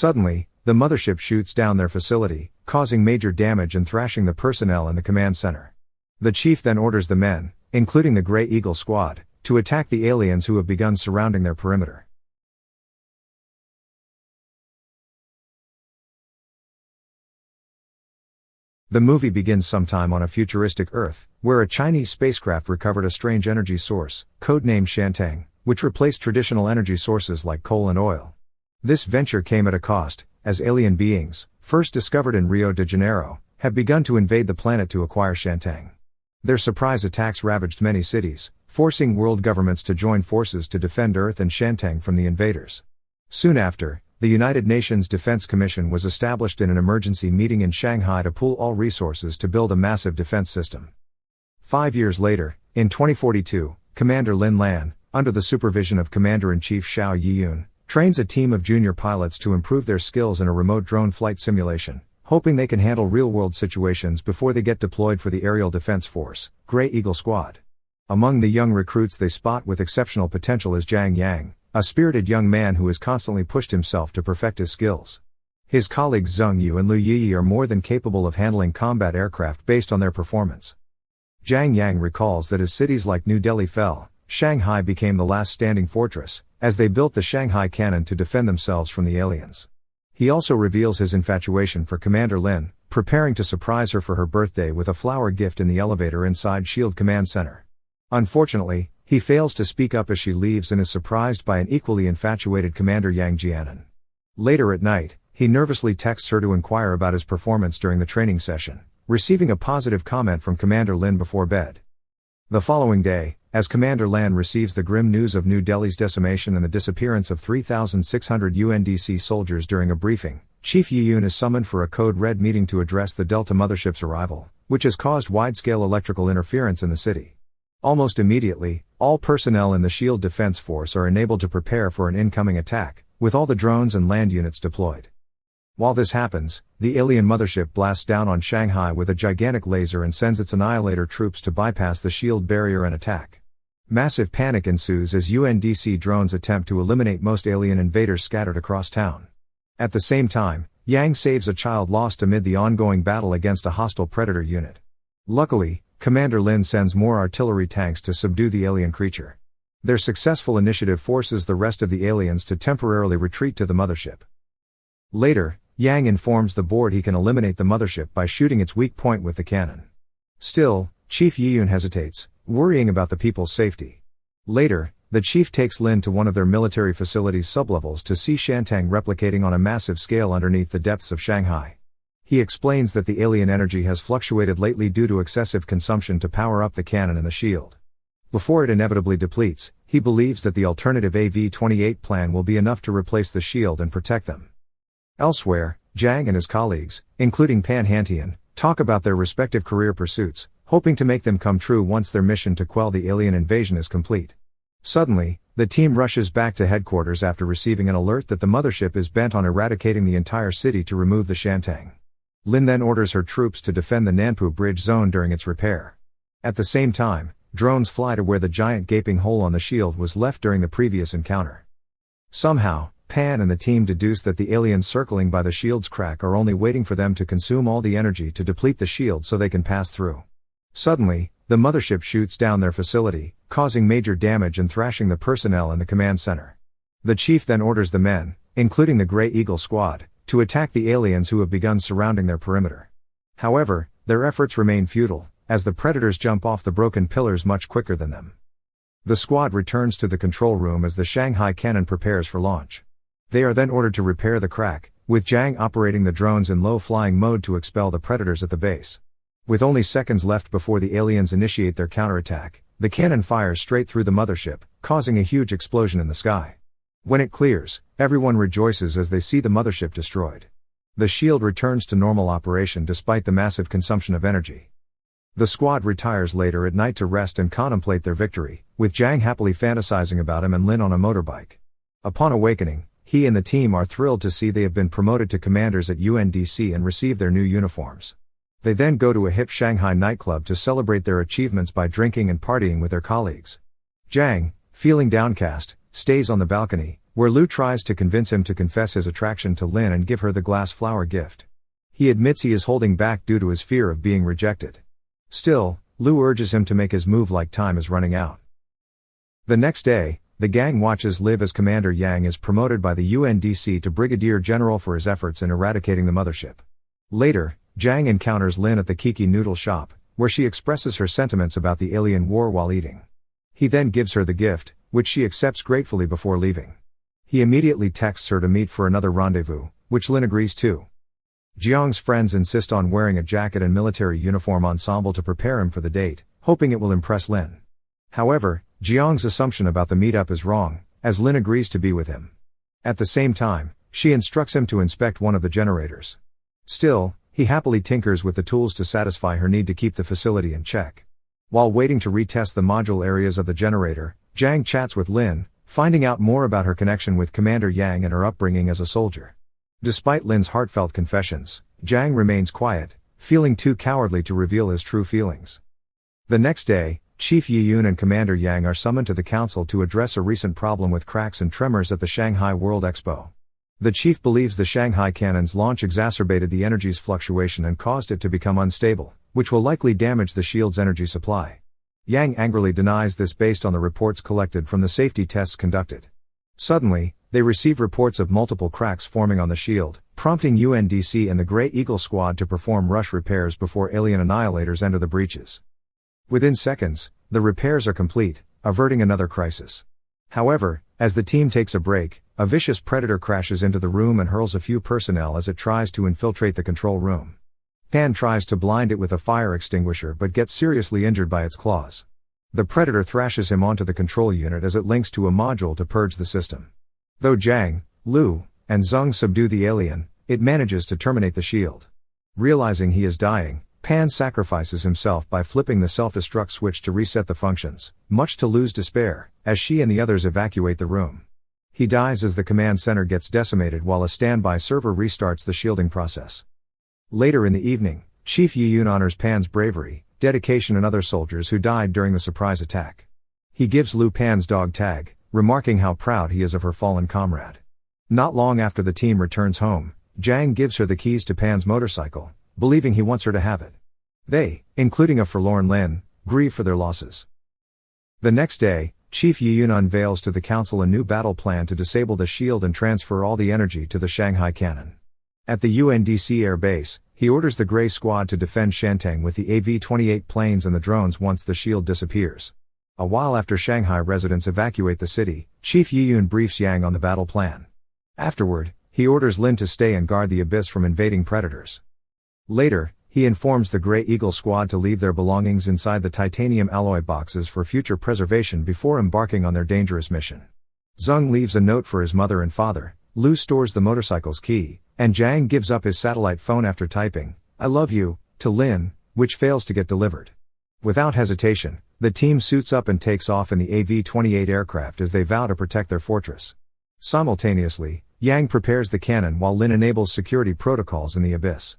Suddenly, the mothership shoots down their facility, causing major damage and thrashing the personnel in the command center. The chief then orders the men, including the Grey Eagle squad, to attack the aliens who have begun surrounding their perimeter. The movie begins sometime on a futuristic Earth, where a Chinese spacecraft recovered a strange energy source, codenamed Shantang, which replaced traditional energy sources like coal and oil. This venture came at a cost, as alien beings, first discovered in Rio de Janeiro, have begun to invade the planet to acquire Shantang. Their surprise attacks ravaged many cities, forcing world governments to join forces to defend Earth and Shantang from the invaders. Soon after, the United Nations Defense Commission was established in an emergency meeting in Shanghai to pool all resources to build a massive defense system. 5 years later, in 2042, Commander Lin Lan, under the supervision of Commander-in-Chief Xiao Yiyun, trains a team of junior pilots to improve their skills in a remote drone flight simulation, hoping they can handle real-world situations before they get deployed for the Aerial Defense Force, Grey Eagle Squad. Among the young recruits they spot with exceptional potential is Zhang Yang, a spirited young man who has constantly pushed himself to perfect his skills. His colleagues Zheng Yu and Liu Yi are more than capable of handling combat aircraft based on their performance. Zhang Yang recalls that as cities like New Delhi fell, Shanghai became the last standing fortress, as they built the Shanghai cannon to defend themselves from the aliens. He also reveals his infatuation for Commander Lin, preparing to surprise her for her birthday with a flower gift in the elevator inside SHIELD Command Center. Unfortunately, he fails to speak up as she leaves and is surprised by an equally infatuated Commander Yang Jianan. Later at night, he nervously texts her to inquire about his performance during the training session, receiving a positive comment from Commander Lin before bed. The following day, as Commander Lan receives the grim news of New Delhi's decimation and the disappearance of 3,600 UNDC soldiers during a briefing, Chief Yiyun is summoned for a Code Red meeting to address the Delta mothership's arrival, which has caused wide-scale electrical interference in the city. Almost immediately, all personnel in the SHIELD Defense Force are enabled to prepare for an incoming attack, with all the drones and land units deployed. While this happens, the alien mothership blasts down on Shanghai with a gigantic laser and sends its annihilator troops to bypass the SHIELD barrier and attack. Massive panic ensues as UNDC drones attempt to eliminate most alien invaders scattered across town. At the same time, Yang saves a child lost amid the ongoing battle against a hostile predator unit. Luckily, Commander Lin sends more artillery tanks to subdue the alien creature. Their successful initiative forces the rest of the aliens to temporarily retreat to the mothership. Later, Yang informs the board he can eliminate the mothership by shooting its weak point with the cannon. Still, Chief Yiyun hesitates, worrying about the people's safety. Later, the chief takes Lin to one of their military facilities sublevels to see Shantang replicating on a massive scale underneath the depths of Shanghai. He explains that the alien energy has fluctuated lately due to excessive consumption to power up the cannon and the shield. Before it inevitably depletes, he believes that the alternative AV-28 plan will be enough to replace the shield and protect them. Elsewhere, Zhang and his colleagues, including Pan Hantian, talk about their respective career pursuits, hoping to make them come true once their mission to quell the alien invasion is complete. Suddenly, the team rushes back to headquarters after receiving an alert that the mothership is bent on eradicating the entire city to remove the Shantang. Lin then orders her troops to defend the Nanpu Bridge zone during its repair. At the same time, drones fly to where the giant gaping hole on the shield was left during the previous encounter. Somehow, Pan and the team deduce that the aliens circling by the shield's crack are only waiting for them to consume all the energy to deplete the shield so they can pass through. Suddenly, the mothership shoots down their facility, causing major damage and thrashing the personnel in the command center. The chief then orders the men, including the Grey Eagle squad, to attack the aliens who have begun surrounding their perimeter. However, their efforts remain futile, as the predators jump off the broken pillars much quicker than them. The squad returns to the control room as the Shanghai cannon prepares for launch. They are then ordered to repair the crack, with Zhang operating the drones in low-flying mode to expel the predators at the base. With only seconds left before the aliens initiate their counterattack, the cannon fires straight through the mothership, causing a huge explosion in the sky. When it clears, everyone rejoices as they see the mothership destroyed. The shield returns to normal operation despite the massive consumption of energy. The squad retires later at night to rest and contemplate their victory, with Zhang happily fantasizing about him and Lin on a motorbike. Upon awakening, he and the team are thrilled to see they have been promoted to commanders at UNDC and receive their new uniforms. They then go to a hip Shanghai nightclub to celebrate their achievements by drinking and partying with their colleagues. Zhang, feeling downcast, stays on the balcony, where Lu tries to convince him to confess his attraction to Lin and give her the glass flower gift. He admits he is holding back due to his fear of being rejected. Still, Lu urges him to make his move like time is running out. The next day, the gang watches live as Commander Yang is promoted by the UNDC to Brigadier General for his efforts in eradicating the mothership. Later, Jang encounters Lin at the Kiki noodle shop, where she expresses her sentiments about the alien war while eating. He then gives her the gift, which she accepts gratefully before leaving. He immediately texts her to meet for another rendezvous, which Lin agrees to. Jiang's friends insist on wearing a jacket and military uniform ensemble to prepare him for the date, hoping it will impress Lin. However, Jiang's assumption about the meetup is wrong, as Lin agrees to be with him. At the same time, she instructs him to inspect one of the generators. Still, he happily tinkers with the tools to satisfy her need to keep the facility in check. While waiting to retest the module areas of the generator, Jiang chats with Lin, finding out more about her connection with Commander Yang and her upbringing as a soldier. Despite Lin's heartfelt confessions, Jiang remains quiet, feeling too cowardly to reveal his true feelings. The next day, Chief Yiyun and Commander Yang are summoned to the council to address a recent problem with cracks and tremors at the Shanghai World Expo. The chief believes the Shanghai cannon's launch exacerbated the energy's fluctuation and caused it to become unstable, which will likely damage the shield's energy supply. Yang angrily denies this based on the reports collected from the safety tests conducted. Suddenly, they receive reports of multiple cracks forming on the shield, prompting UNDC and the Grey Eagle squad to perform rush repairs before alien annihilators enter the breaches. Within seconds, the repairs are complete, averting another crisis. However, as the team takes a break, a vicious predator crashes into the room and hurls a few personnel as it tries to infiltrate the control room. Pan tries to blind it with a fire extinguisher but gets seriously injured by its claws. The predator thrashes him onto the control unit as it links to a module to purge the system. Though Jiang, Lu, and Zheng subdue the alien, it manages to terminate the shield. Realizing he is dying, Pan sacrifices himself by flipping the self-destruct switch to reset the functions, much to Lu's despair, as she and the others evacuate the room. He dies as the command center gets decimated while a standby server restarts the shielding process. Later in the evening, Chief Yiyun honors Pan's bravery, dedication and other soldiers who died during the surprise attack. He gives Lu Pan's dog tag, remarking how proud he is of her fallen comrade. Not long after the team returns home, Jiang gives her the keys to Pan's motorcycle, believing he wants her to have it. They, including a forlorn Lin, grieve for their losses. The next day, Chief Yiyun unveils to the council a new battle plan to disable the shield and transfer all the energy to the Shanghai cannon. At the UNDC air base, he orders the Grey Squad to defend Shantang with the AV-28 planes and the drones once the shield disappears. A while after Shanghai residents evacuate the city, Chief Yiyun briefs Yang on the battle plan. Afterward, he orders Lin to stay and guard the abyss from invading predators. Later, he informs the Grey Eagle squad to leave their belongings inside the titanium alloy boxes for future preservation before embarking on their dangerous mission. Zheng leaves a note for his mother and father, Lu stores the motorcycle's key, and Jiang gives up his satellite phone after typing, "I love you," to Lin, which fails to get delivered. Without hesitation, the team suits up and takes off in the AV-28 aircraft as they vow to protect their fortress. Simultaneously, Yang prepares the cannon while Lin enables security protocols in the abyss.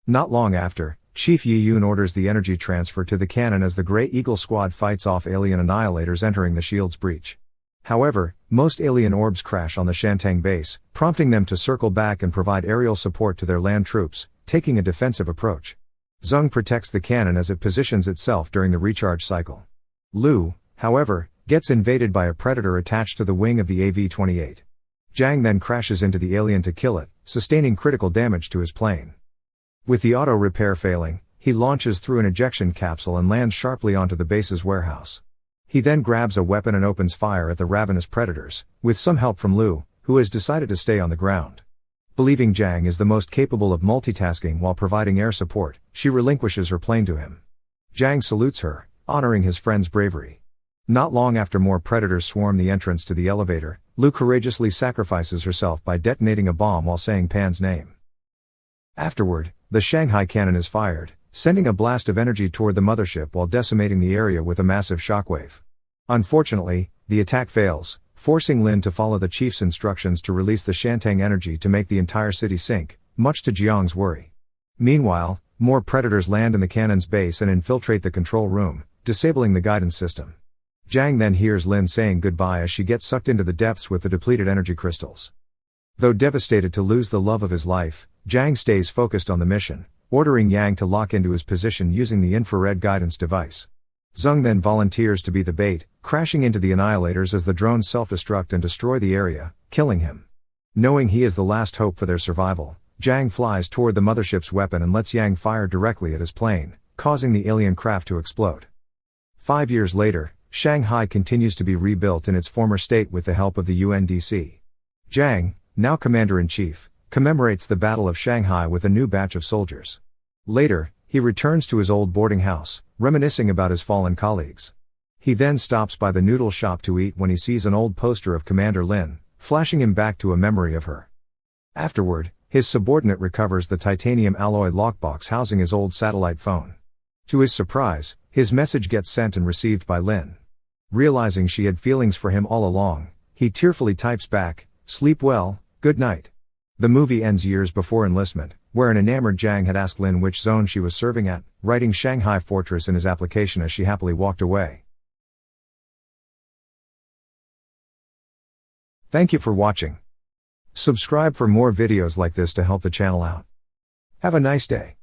Not long after, Chief Yiyun orders the energy transfer to the cannon as the Grey Eagle squad fights off alien annihilators entering the shield's breach. However, most alien orbs crash on the Shantang base, prompting them to circle back and provide aerial support to their land troops, taking a defensive approach. Zheng protects the cannon as it positions itself during the recharge cycle. Lu, however, gets invaded by a predator attached to the wing of the AV-28. Jiang then crashes into the alien to kill it, sustaining critical damage to his plane. With the auto repair failing, he launches through an ejection capsule and lands sharply onto the base's warehouse. He then grabs a weapon and opens fire at the ravenous predators, with some help from Lu, who has decided to stay on the ground. Believing Jiang is the most capable of multitasking while providing air support, she relinquishes her plane to him. Jiang salutes her, honoring his friend's bravery. Not long after more predators swarm the entrance to the elevator, Lu courageously sacrifices herself by detonating a bomb while saying Pan's name. Afterward, the Shanghai cannon is fired, sending a blast of energy toward the mothership while decimating the area with a massive shockwave. Unfortunately, the attack fails, forcing Lin to follow the chief's instructions to release the Shantang energy to make the entire city sink, much to Jiang's worry. Meanwhile, more predators land in the cannon's base and infiltrate the control room, disabling the guidance system. Jiang then hears Lin saying goodbye as she gets sucked into the depths with the depleted energy crystals. Though devastated to lose the love of his life, Jiang stays focused on the mission, ordering Yang to lock into his position using the infrared guidance device. Zheng then volunteers to be the bait, crashing into the annihilators as the drones self-destruct and destroy the area, killing him. Knowing he is the last hope for their survival, Jiang flies toward the mothership's weapon and lets Yang fire directly at his plane, causing the alien craft to explode. 5 years later, Shanghai continues to be rebuilt in its former state with the help of the UNDC. Jiang, now Commander-in-Chief, commemorates the Battle of Shanghai with a new batch of soldiers. Later, he returns to his old boarding house, reminiscing about his fallen colleagues. He then stops by the noodle shop to eat when he sees an old poster of Commander Lin, flashing him back to a memory of her. Afterward, his subordinate recovers the titanium alloy lockbox housing his old satellite phone. To his surprise, his message gets sent and received by Lin. Realizing she had feelings for him all along, he tearfully types back, "Sleep well, good night." The movie ends years before enlistment, where an enamored Jiang had asked Lin which zone she was serving at, writing Shanghai Fortress in his application as she happily walked away. Thank you for watching. Subscribe for more videos like this to help the channel out. Have a nice day.